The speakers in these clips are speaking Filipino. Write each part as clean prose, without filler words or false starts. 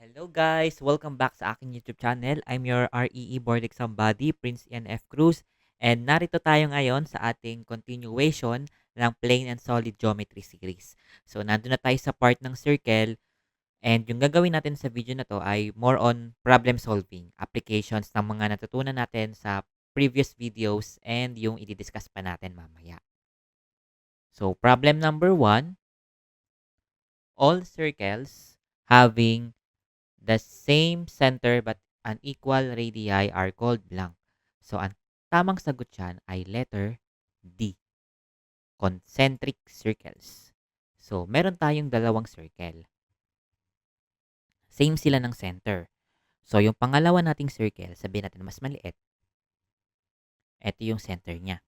Hello guys! Welcome back sa aking YouTube channel. I'm your REE Board Exam Buddy, Prince Ian F. Cruz. And narito tayo ngayon sa ating continuation ng Plane and Solid Geometry series. So nandun na tayo sa part ng circle. And yung gagawin natin sa video na to ay more on problem solving, applications ng mga natutunan natin sa previous videos and yung i-discuss pa natin mamaya. So problem number 1, all circles having the same center but unequal radii are called blank. So, ang tamang sagot dyan ay letter D, concentric circles. So, meron tayong dalawang circle. Same sila ng center. So, yung pangalawa nating circle, sabihin natin mas maliit, ito yung center niya.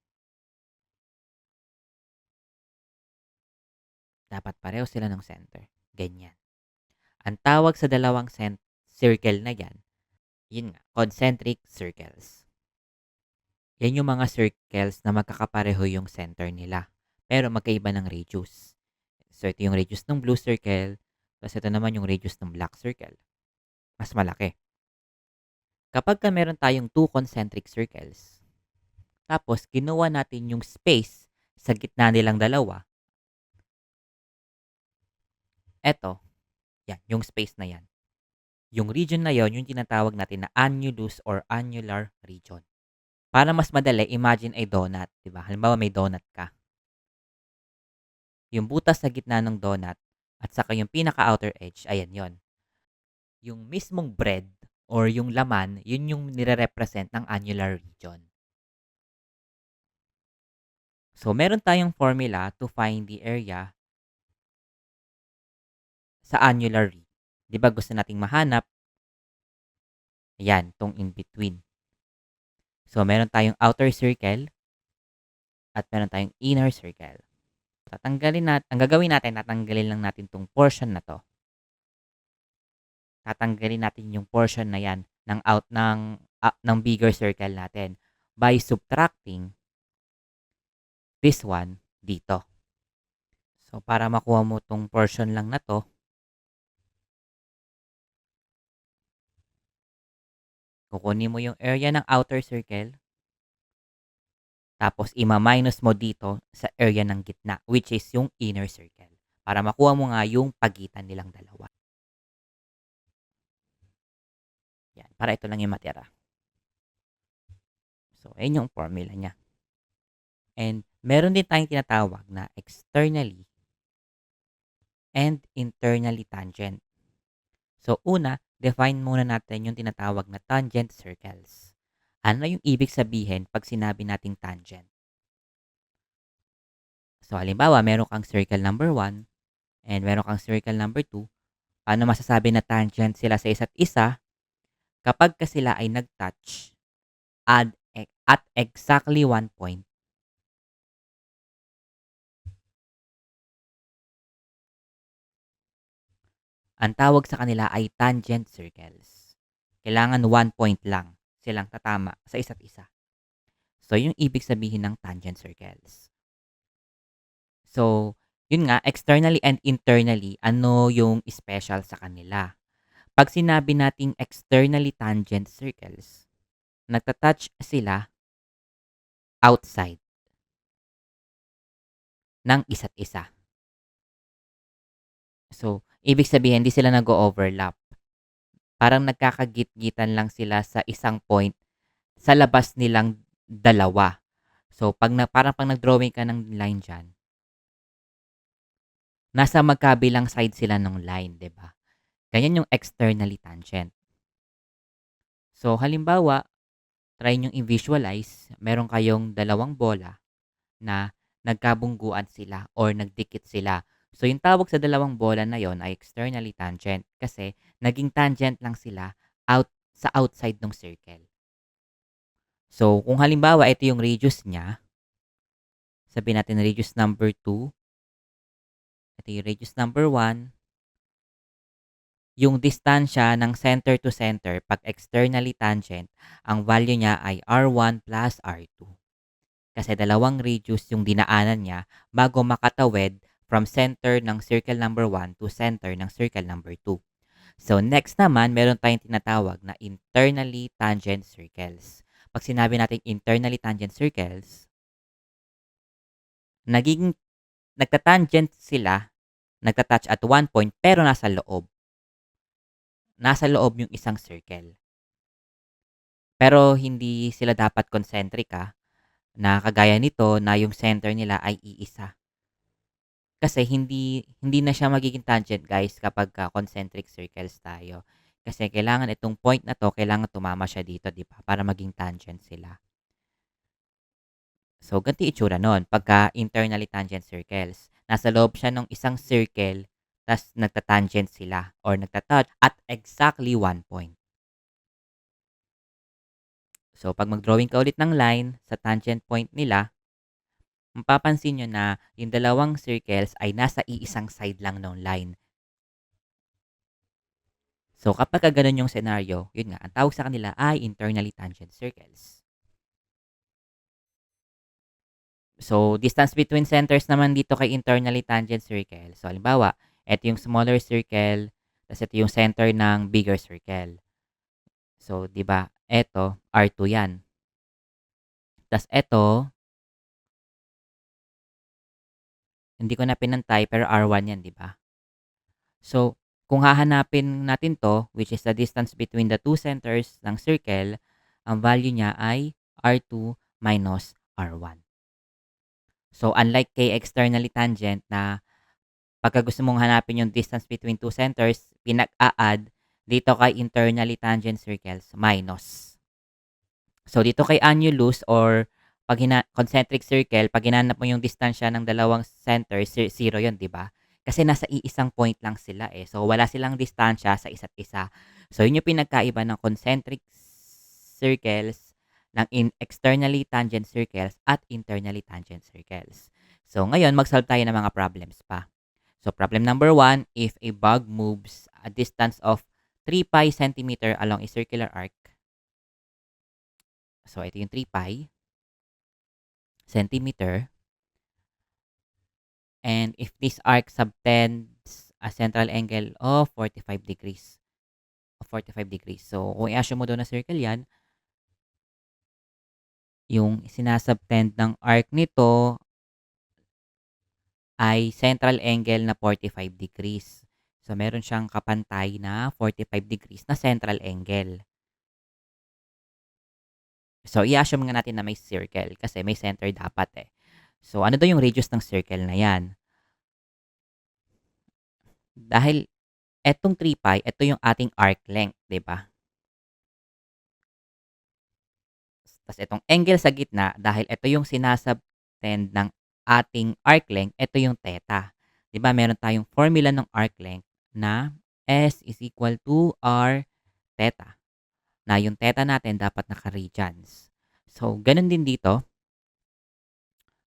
Dapat pareho sila ng center. Ganyan. Ang tawag sa dalawang circle na yan, yun nga, concentric circles. Yan yung mga circles na magkakapareho yung center nila. Pero magkaiba ng radius. So, ito yung radius ng blue circle. Tapos ito naman yung radius ng black circle. Mas malaki. Kapag ka meron tayong two concentric circles, tapos ginawa natin yung space sa gitna nilang dalawa, eto, yan, yung space na yan. Yung region na yon yung tinatawag natin na annulus or annular region. Para mas madali, imagine a donut, di ba? Halimbawa may donut ka. Yung butas sa gitna ng donut at saka yung pinaka-outer edge, ayan yon. Yung mismong bread or yung laman, yun yung nire-represent ng annular region. So, meron tayong formula to find the area sa annular region. Di ba gusto nating mahanap? Ayan, tong in between. So, meron tayong outer circle at meron tayong inner circle. Tatanggalin natin, ang gagawin natin, tatanggalin lang natin tong portion na to. Tatanggalin natin yung portion na yan ng bigger circle natin by subtracting this one dito. So, para makuha mo tong portion lang na to, kukunin mo yung area ng outer circle, tapos ima-minus mo dito sa area ng gitna, which is yung inner circle. Para makuha mo nga yung pagitan nilang dalawa. Yan, para ito lang yung matira. So, ayun yung formula niya. And meron din tayong tinatawag na externally and internally tangent. So, una, define muna natin yung tinatawag na tangent circles. Ano yung ibig sabihin pag sinabi nating tangent? So, halimbawa, meron kang circle number 1 and meron kang circle number 2. Paano masasabi na tangent sila sa isa't isa? Kapag ka sila ay nag-touch at exactly one point, ang tawag sa kanila ay tangent circles. Kailangan 1 point lang silang tatama sa isa't isa. So, yung ibig sabihin ng tangent circles. So, yun nga, externally and internally, ano yung special sa kanila? Pag sinabi nating externally tangent circles, nagtatouch sila outside ng isa't isa. So, ibig sabihin, hindi sila nag-overlap. Parang nagkakagit-gitan lang sila sa isang point sa labas nilang dalawa. So, parang pag nag-drawing ka ng line dyan, nasa magkabilang side sila ng line, 'di ba? Ganyan yung externally tangent. So, halimbawa, try nyo i-visualize, meron kayong dalawang bola na nagkabungguan sila or nagdikit sila. So, yung tawag sa dalawang bola na yon ay externally tangent kasi naging tangent lang sila sa outside ng circle. So, kung halimbawa, ito yung radius niya, sabihin natin radius number 2, ito yung radius number 1, yung distansya ng center to center pag externally tangent, ang value niya ay R1 plus R2. Kasi dalawang radius yung dinaanan niya bago makatawid from center ng circle number 1 to center ng circle number 2. So, next naman, meron tayong tinatawag na internally tangent circles. Pag sinabi natin internally tangent circles, nagiging nagta-tangent sila, nagta-touch at one point pero nasa loob. Nasa loob yung isang circle. Pero hindi sila dapat concentric, na kagaya nito na yung center nila ay iisa. Kasi hindi na siya magiging tangent, guys, kapagka concentric circles tayo. Kasi kailangan itong point na 'to, kailangan tumama siya dito, 'di ba, para maging tangent sila. So, ganito yung itsura nun pagka internally tangent circles. Nasa loob siya ng isang circle, tas nagta-tangent sila or nagta-touch at exactly one point. So, 'pag mag-drawing ka ulit ng line sa tangent point nila, mapapansin niyo na yung dalawang circles ay nasa iisang side lang ng line. So, kapagka gano'n yung senaryo, yun nga, ang tawag sa kanila ay internally tangent circles. So, distance between centers naman dito kay internally tangent circle. So, halimbawa, eto yung smaller circle, tas ito yung center ng bigger circle. So, 'di ba, eto R2 'yan. Tas eto, hindi ko na pinantay pero R1 'yan, 'di ba? So, kung hahanapin natin 'to, which is the distance between the two centers ng circle, ang value niya ay R2 minus R1. So, unlike kay externally tangent na pagka gusto mong hanapin yung distance between two centers, pinag-a-add dito kay internally tangent circles, minus. So, dito kay annulus or pag concentric circle, pag hinanap mo yung distansya ng dalawang centers, zero yun, di ba? Kasi nasa iisang point lang sila eh. So, wala silang distansya sa isa't isa. So, yun yung pinagkaiba ng concentric circles, ng externally tangent circles, at internally tangent circles. So, ngayon, mag-solve tayo ng mga problems pa. So, problem number 1, if a bug moves a distance of 3 pi centimeter along a circular arc. So, ito yung 3 pi centimeter. And if this arc subtends a central angle of 45 degrees. So, kung i-assume mo doon na circle yan, yung sinasubtend ng arc nito ay central angle na 45 degrees. So, meron siyang kapantay na 45 degrees na central angle. So, i-assume nga natin na may circle kasi may center dapat eh. So, ano daw yung radius ng circle na yan? Dahil etong 3 pi, ito yung ating arc length, di ba? Tapos itong angle sa gitna, dahil ito yung sinasubtend ng ating arc length, ito yung theta. Di ba, meron tayong formula ng arc length na S is equal to R theta. Na yung theta natin dapat naka-radians. So, ganun din dito.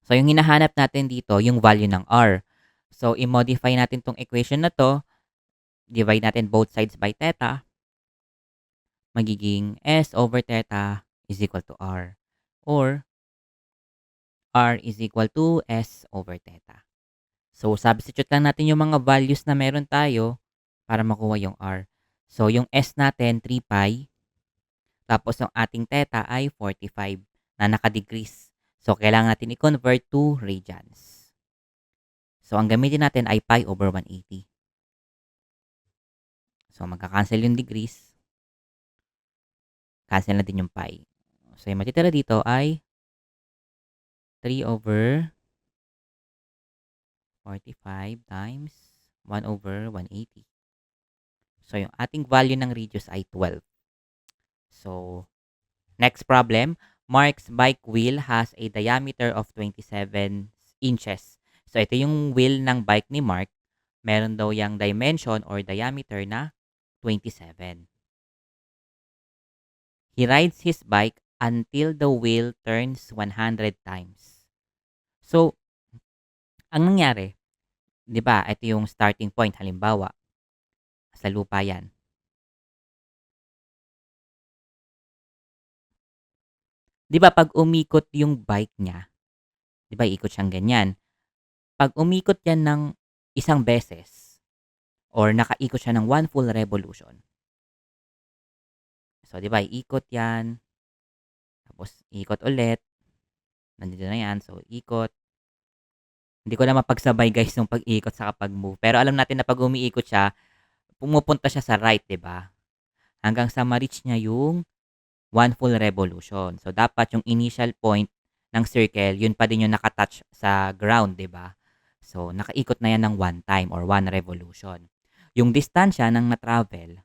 So, yung hinahanap natin dito, yung value ng R. So, i-modify natin tong equation na to. Divide natin both sides by theta. Magiging S over theta is equal to R. Or, R is equal to S over theta. So, substitute lang natin yung mga values na meron tayo para makuha yung R. So, yung S natin, 3 pi. Tapos, yung ating theta ay 45 na naka-degrees. So, kailangan natin i-convert to radians. So, ang gamitin natin ay pi over 180. So, magka-cancel yung degrees. Cancel na din yung pi. So, yung matitira dito ay 3 over 45 times 1 over 180. So, yung ating value ng radius ay 12. So, next problem. Mark's bike wheel has a diameter of 27 inches. So, ito yung wheel ng bike ni Mark. Meron daw yung dimension or diameter na 27. He rides his bike until the wheel turns 100 times. So, ang nangyari, 'di ba, ito yung starting point halimbawa, sa lupa 'yan. 'Di ba 'pag umikot yung bike niya, 'di ba ikot siyang ganyan. 'Pag umikot 'yan ng isang beses or nakaikot siya ng one full revolution. So, 'di ba, iikot 'yan, tapos ikot ulit, nandito na 'yan, so ikot. Hindi ko na mapagsabay guys yung pag-ikot sa pag-move, pero alam natin na 'pag umiikot siya, pumupunta siya sa right, 'di ba? Hanggang sa ma-reach niya yung one full revolution. So, dapat yung initial point ng circle, yun pa din yung naka-touch sa ground, 'di ba? So, nakaikot na 'yan ng one time or one revolution. Yung distansya ng na-travel,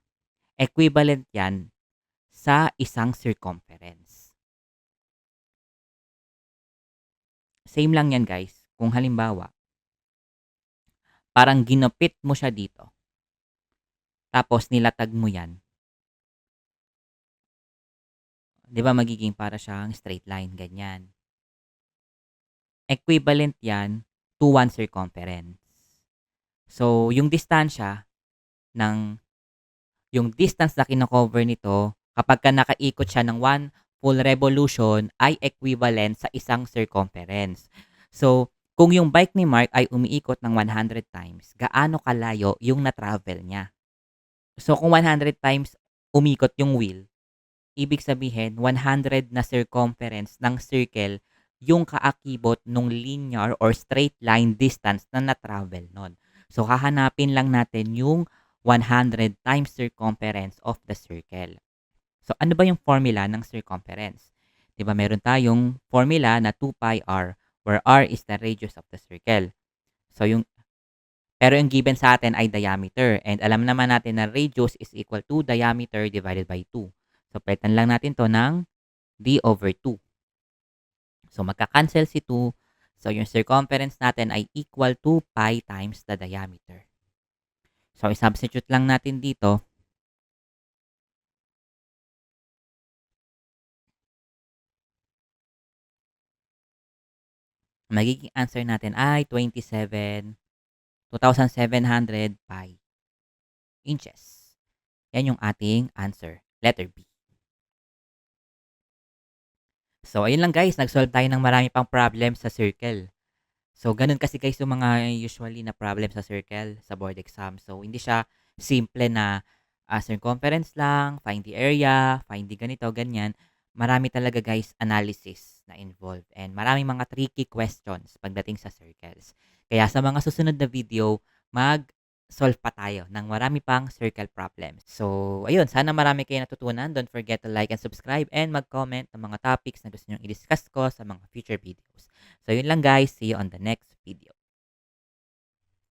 equivalent 'yan sa isang circumference. Same lang 'yan guys, kung halimbawa, parang ginupit mo siya dito, tapos nilatag mo 'yan, 'di ba magiging para siyang straight line, ganyan. Equivalent 'yan to one circumference. So, ng yung distance na kino-cover nito kapagka nakaikot siya ng one full revolution ay equivalent sa isang circumference. So, kung yung bike ni Mark ay umiikot ng 100 times, gaano kalayo yung na-travel niya? So, kung 100 times umikot yung wheel, ibig sabihin 100 na circumference ng circle yung kaakibot nung linear or straight line distance na na-travel nun. So, hahanapin lang natin yung 100 times circumference of the circle. So, ano ba yung formula ng circumference? 'Di ba meron tayong formula na 2 pi r, where r is the radius of the circle. So, pero yung given sa atin ay diameter, and alam naman natin na radius is equal to diameter divided by 2. So, palitan lang natin 'to ng d over 2. So, magka-cancel si 2. So, yung circumference natin ay equal to pi times the diameter. So, i-substitute lang natin dito. Magiging answer natin ay 2,700 pi inches. Yan yung ating answer, letter B. So, ayun lang guys, nag-solve tayo ng marami pang problem sa circle. So, ganun kasi guys yung mga usually na problem sa circle sa board exam. So, hindi siya simple na circumference lang, find the area, find the ganito, ganyan. Marami talaga guys analysis na involved, and maraming mga tricky questions pagdating sa circles. Kaya sa mga susunod na video, mag-solve pa tayo ng marami pang circle problems. So, ayun, sana marami kayo natutunan. Don't forget to like and subscribe and mag-comment ng mga topics na gusto nyo i-discuss ko sa mga future videos. So, yun lang guys. See you on the next video.